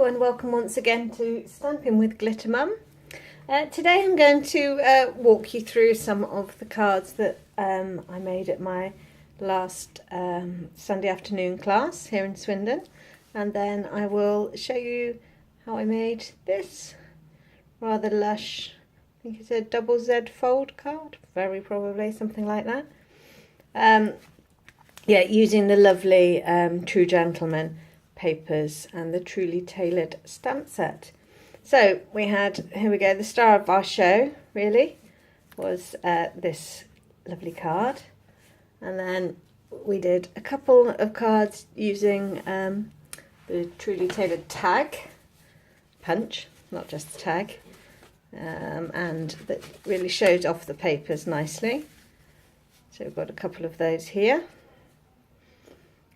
Hello and welcome once again to Stamping with Glitter Mum. Today I'm going to walk you through some of the cards that I made at my last Sunday afternoon class here in Swindon, and then I will show you how I made this rather lush, I think it's a double Z fold card, very probably something like that. Yeah, using the lovely True Gentleman papers and the Truly Tailored stamp set. So we had, here we go, the star of our show really was this lovely card, and then we did a couple of cards using the Truly Tailored tag punch, not just the tag, and that really showed off the papers nicely. So we've got a couple of those here.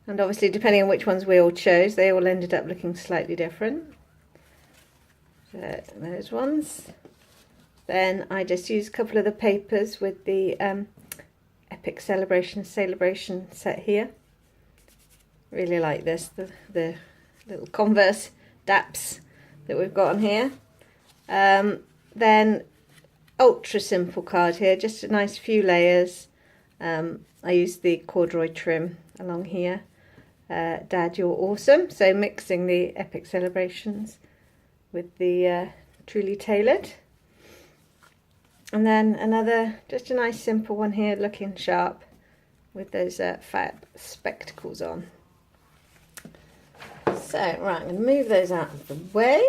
And obviously, depending on which ones we all chose, they all ended up looking slightly different. So those ones. Then I just used a couple of the papers with the Epic Celebration set here. Really like this, the little Converse DAPs that we've got on here. Then ultra simple card here, just a nice few layers. I used the corduroy trim along here. Dad, you're awesome. So mixing the Epic Celebrations with the Truly Tailored. And then another, just a nice simple one here, looking sharp with those fab spectacles on. So, right, I'm going to move those out of the way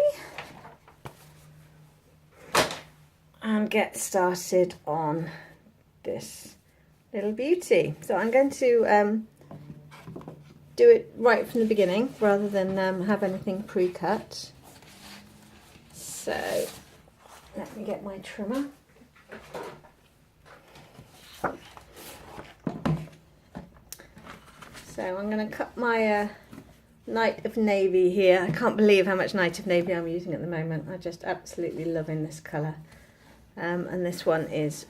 and get started on this little beauty. So I'm going to do it right from the beginning rather than have anything pre-cut. So let me get my trimmer. So I'm going to cut my Night of Navy here. I can't believe how much Night of Navy I'm using at the moment. I'm just absolutely loving this colour. And this one is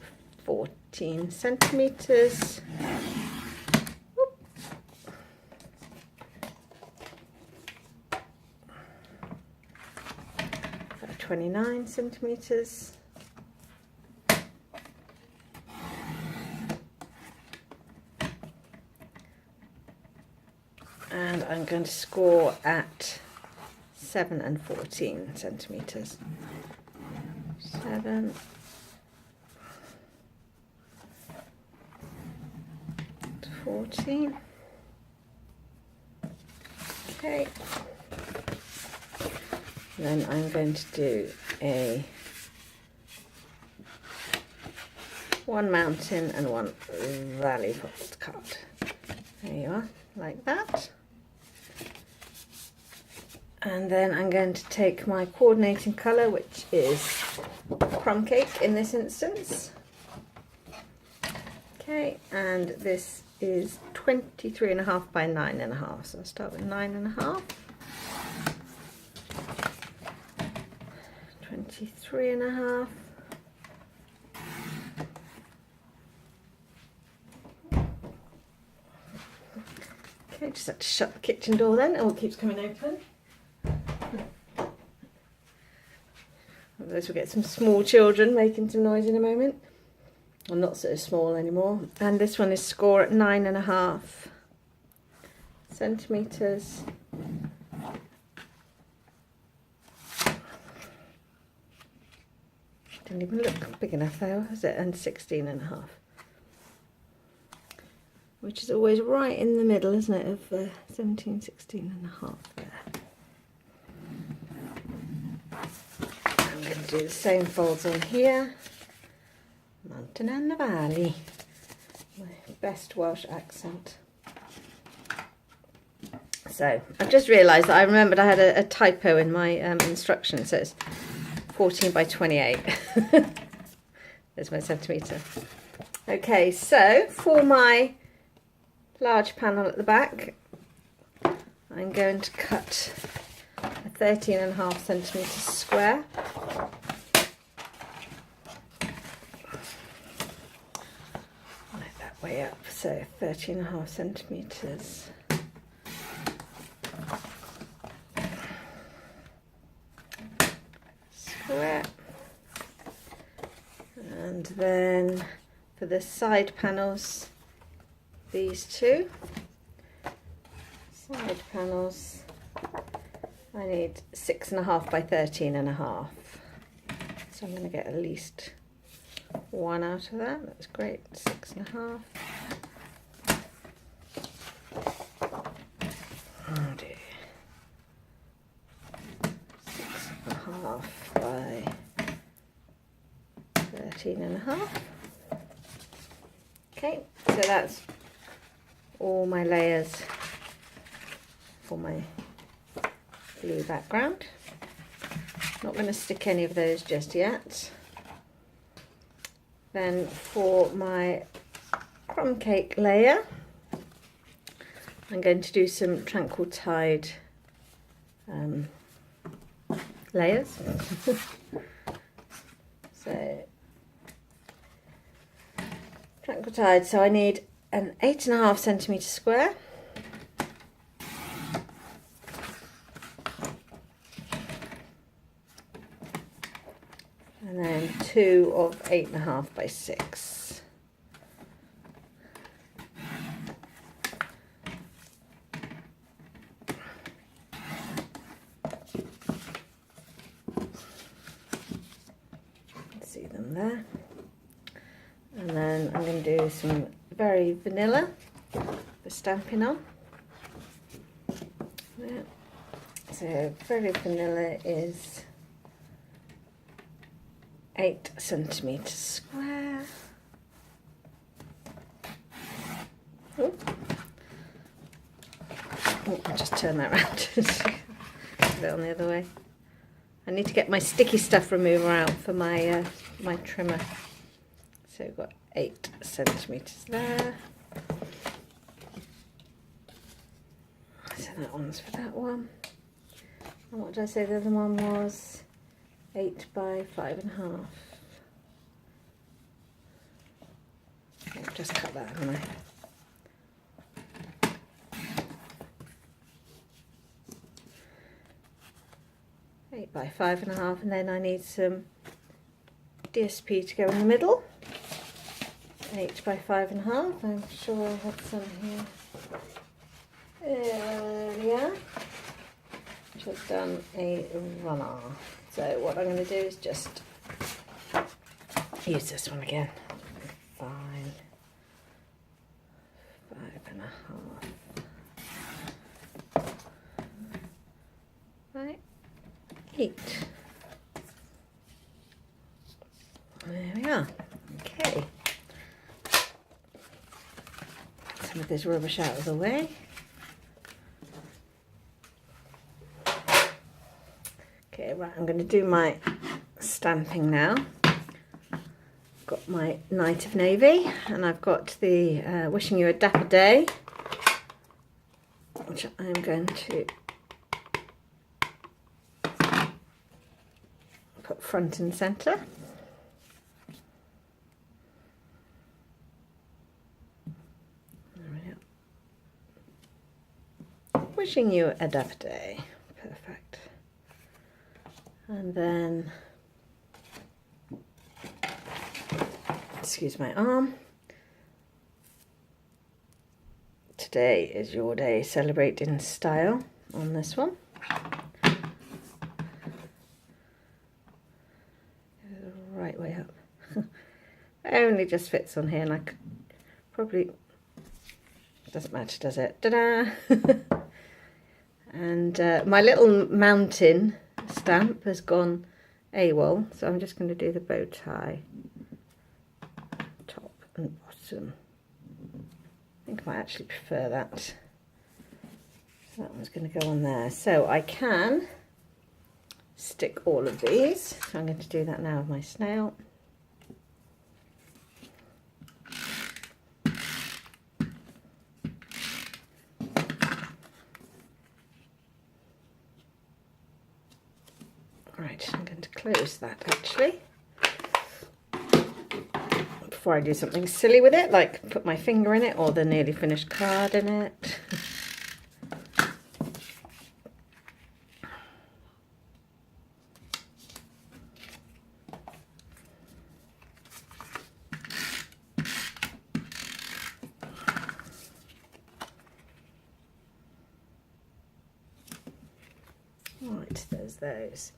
14 centimetres. 29 centimetres. And I'm going to score at 7 and 14 centimetres. 7 to 14. Okay. Then I'm going to do a one mountain and one valley postcard. There you are, like that. And then I'm going to take my coordinating colour, which is crumb cake in this instance. Okay, and this is 23.5 by 9.5. So I'll start with 9.5. 23.5. Okay, just have to shut the kitchen door then, it all keeps coming open. Otherwise we'll get some small children making some noise in a moment. Well, not so small anymore. And this one is score at 9.5 centimetres. Didn't even look big enough though, is it? And 16.5. Which is always right in the middle, isn't it, of 17, 16.5 there. I'm going to do the same folds on here. Mountain and the valley. My best Welsh accent. So, I've just realised that I remembered I had a typo in my instructions. So it's 14 by 28. There's my centimetre. Okay, so for my large panel at the back, I'm going to cut a 13.5 centimetre square. Like that way up, so 13.5 centimetres. then for the side panels, these two side panels, I need 6.5 by 13.5. So I'm going to get at least one out of that. That's great. 6.5. Oh dear. 6.5 by 13.5. Okay, so that's all my layers for my blue background. Not going to stick any of those just yet. Then for my crumb cake layer, I'm going to do some Tranquil Tide layers. So Tranquil Tide, so I need an 8.5 centimetre square. And then 2 of 8.5 by 6. See them there. And then I'm going to do some very vanilla for stamping on. Yeah. So very vanilla is 8 centimetres square. Oh, I'll just turn that around. Put it on the other way. I need to get my sticky stuff remover out for my my trimmer. So we've got 8 centimetres there. So that one's for that one. And what did I say the other one was? 8 by 5.5. Okay, I've just cut that, haven't I? Eight by 5.5, and then I need some DSP to go in the middle. 8 by 5.5. I'm sure I had some here earlier. Just done a runner. So what I'm going to do is just use this one again. Fine. 5.5. Right. 8. There we are. Okay. Some of this rubbish out of the way. Okay, right, I'm going to do my stamping now. Got my Night of Navy, and I've got the Wishing You a Dapper Day, which I'm going to put front and centre. There we go. Wishing You a Dapper Day. Perfect. And then, excuse my arm. Today is your day. Celebrate in style on this one. Right way up. It only just fits on here, and I could probably, doesn't matter, does it? Ta-da! And my little mountain stamp has gone AWOL, so I'm just going to do the bow tie, top and bottom. I think I might actually prefer that. So that one's going to go on there. So I can stick all of these. So I'm going to do that now with my snail. Right, I'm going to close that actually. Before I do something silly with it, like put my finger in it or the nearly finished card in it. as those.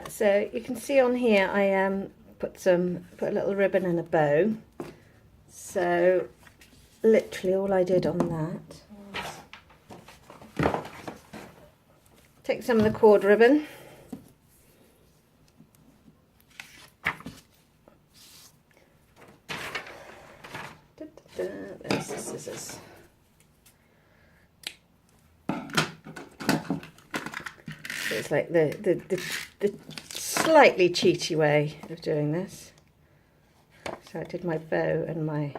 So you can see on here I put a little ribbon and a bow. So literally all I did on that was take some of the cord ribbon, there's the scissors. So it's like the slightly cheaty way of doing this. So I did my bow and my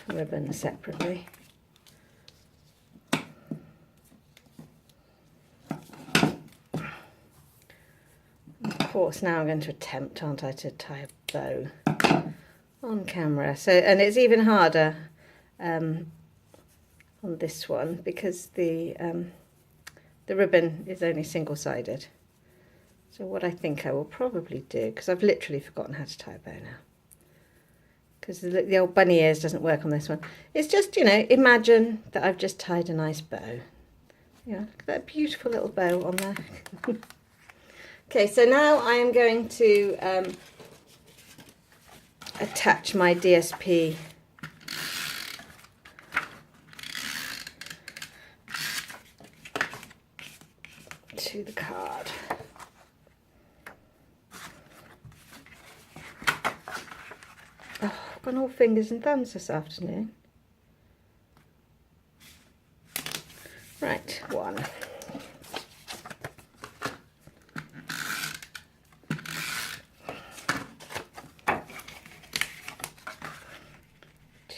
ribbon separately. Of course, now I'm going to attempt, aren't I, to tie a bow on camera. So, and it's even harder on this one because the ribbon is only single-sided. So what I think I will probably do, because I've literally forgotten how to tie a bow now, because the old bunny ears doesn't work on this one, it's just, you know, imagine that I've just tied a nice bow. Yeah, look at that beautiful little bow on there. Okay, so now I am going to attach my DSP to the card. Oh, I've gone all fingers and thumbs this afternoon. Right, 1.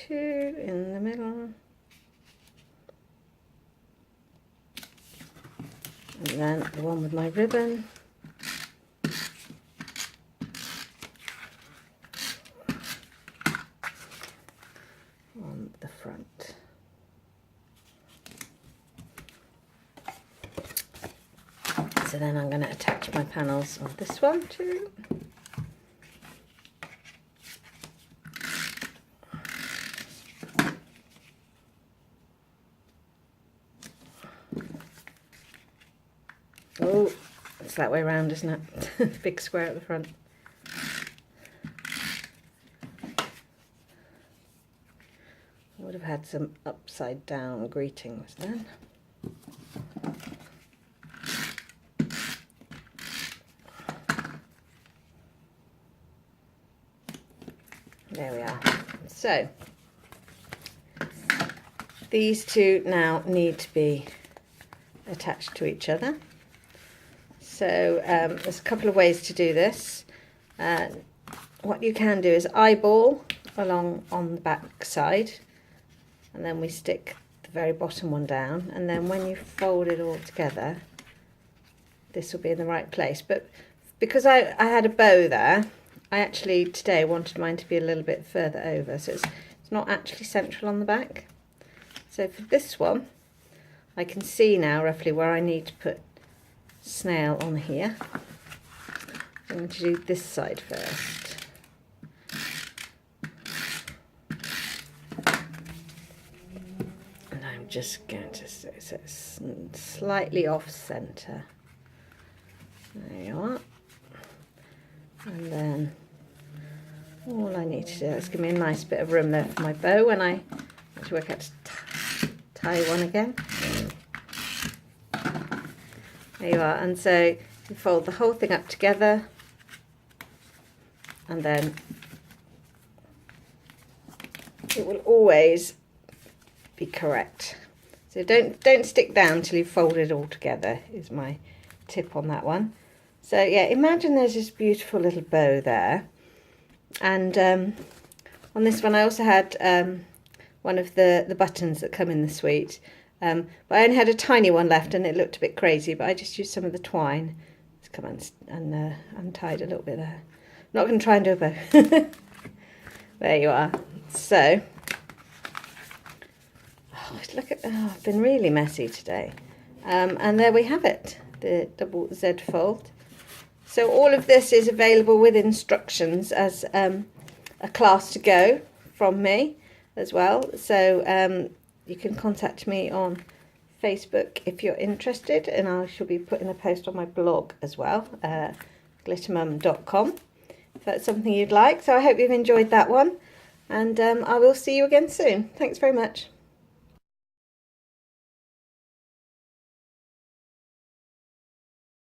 2 in the middle, and then the one with my ribbon, on the front. So then I'm going to attach my panels on this one too. Oh, it's that way around, isn't it? Big square at the front. I would have had some upside down greetings then. There we are. So these two now need to be attached to each other. So there's a couple of ways to do this. What you can do is eyeball along on the back side, and then we stick the very bottom one down, and then when you fold it all together, this will be in the right place. But because I had a bow there, I actually today wanted mine to be a little bit further over, so it's not actually central on the back. So for this one, I can see now roughly where I need to put snail on here. I'm going to do this side first. And I'm just going to so it's slightly off centre. There you are. And then all I need to do is give me a nice bit of room there for my bow when I have to work out to tie one again. There you are, and so you fold the whole thing up together, and then it will always be correct. So don't stick down till you've folded it all together, is my tip on that one. So yeah, imagine there's this beautiful little bow there, and on this one I also had one of the buttons that come in the suite. But I only had a tiny one left and it looked a bit crazy, but I just used some of the twine to come and untied a little bit there. I'm not going to try and do a bow. There you are. So, look at, I've been really messy today. And there we have it, the double Z fold. So all of this is available with instructions as a class to go from me as well. So you can contact me on Facebook if you're interested, and I shall be putting a post on my blog as well, glittermum.com, if that's something you'd like. So I hope you've enjoyed that one, and I will see you again soon. Thanks very much.